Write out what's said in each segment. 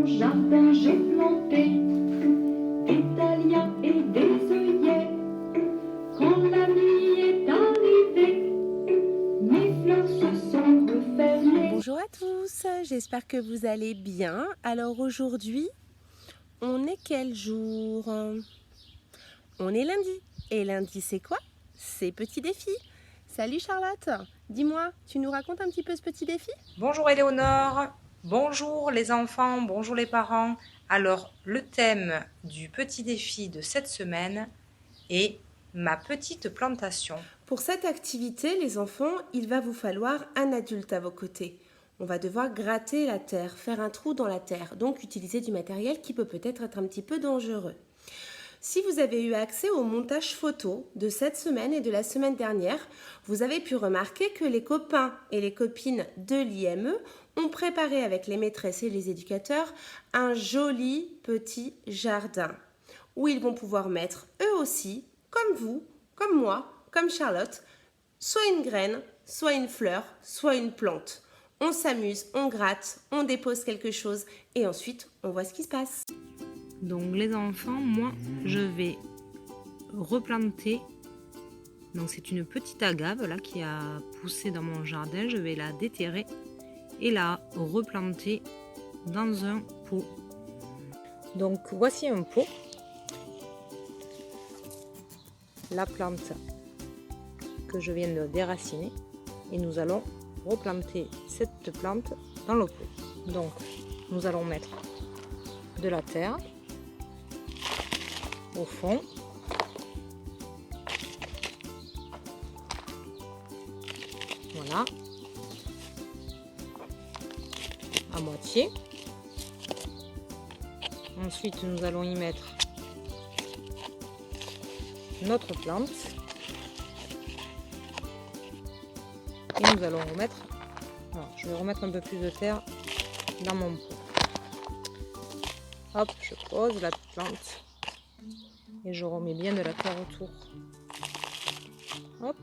mon jardin, j'ai planté des dahlias et des œillets. Quand la nuit est arrivée, mes fleurs se sont refermées. Bonjour à tous, j'espère que vous allez bien. Alors aujourd'hui, on est quel jour? On est lundi. Et lundi c'est quoi? C'est petit défi. Salut Charlotte, dis-moi, tu nous racontes un petit peu ce petit défi? Bonjour Éléonore, bonjour les enfants, bonjour les parents. Alors, le thème du petit défi de cette semaine est ma petite plantation. Pour cette activité, les enfants, il va vous falloir un adulte à vos côtés. On va devoir gratter la terre, faire un trou dans la terre, donc utiliser du matériel qui peut peut-être être un petit peu dangereux. Si vous avez eu accès au montage photo de cette semaine et de la semaine dernière, vous avez pu remarquer que les copains et les copines de l'IME ont préparé avec les maîtresses et les éducateurs un joli petit jardin où ils vont pouvoir mettre eux aussi, comme vous, comme moi, comme Charlotte, soit une graine, soit une fleur, soit une plante. On s'amuse, on gratte, on dépose quelque chose et ensuite on voit ce qui se passe. Donc les enfants, moi je vais replanter. Donc c'est une petite agave là qui a poussé dans mon jardin. Je vais la déterrer et la replanter dans un pot. Donc voici un pot. La plante que je viens de déraciner et nous allons replanter cette plante dans le pot. Donc nous allons mettre de la terre au fond. Voilà. À moitié. Ensuite, nous allons y mettre notre plante. Et nous allons remettre... Alors, je vais remettre un peu plus de terre dans mon pot. Hop, je pose la plante. Et je remets bien de la terre autour. Hop.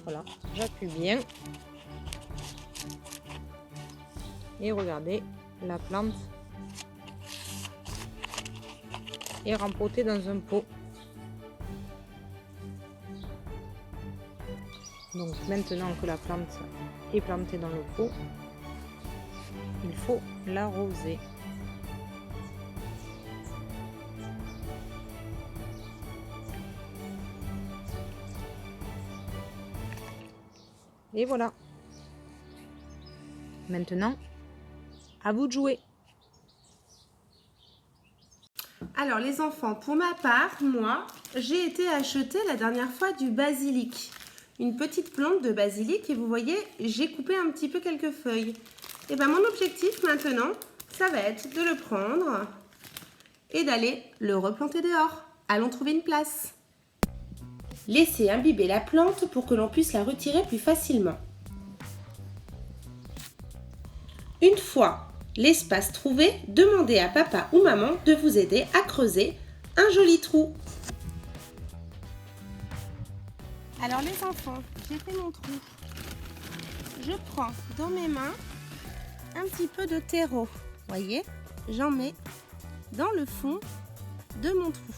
Voilà, j'appuie bien. Et regardez, la plante est rempotée dans un pot. Donc maintenant que la plante est plantée dans le pot, il faut l'arroser. Et voilà. Maintenant, à vous de jouer. Alors les enfants, pour ma part, moi, j'ai été acheter la dernière fois du basilic. Une petite plante de basilic et vous voyez, j'ai coupé un petit peu quelques feuilles. Et bien mon objectif maintenant, ça va être de le prendre et d'aller le replanter dehors. Allons trouver une place. Laissez imbiber la plante pour que l'on puisse la retirer plus facilement. Une fois l'espace trouvé, demandez à papa ou maman de vous aider à creuser un joli trou. Alors les enfants, j'ai fait mon trou. Je prends dans mes mains un petit peu de terreau. Voyez, j'en mets dans le fond de mon trou.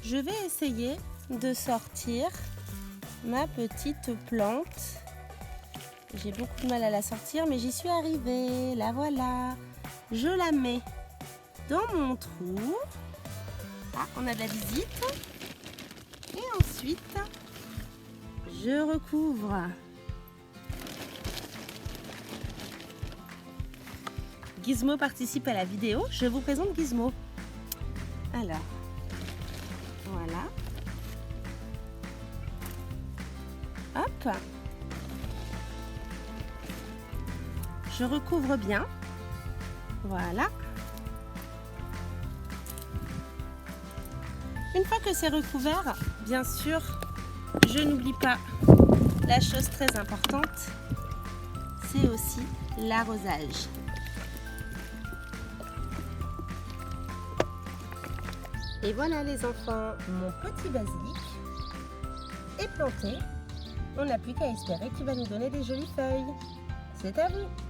Je vais essayer de sortir ma petite plante. J'ai beaucoup de mal à la sortir, mais j'y suis arrivée. La voilà. Je la mets dans mon trou. Ah, on a de la visite. Et ensuite, je recouvre. Gizmo participe à la vidéo. Je vous présente Gizmo. Alors, voilà. Hop. Je recouvre bien. Voilà. Une fois que c'est recouvert, bien sûr, je n'oublie pas la chose très importante, c'est aussi l'arrosage. Et voilà les enfants, mon petit basilic est planté. On n'a plus qu'à espérer qu'il va nous donner des jolies feuilles. C'est à vous!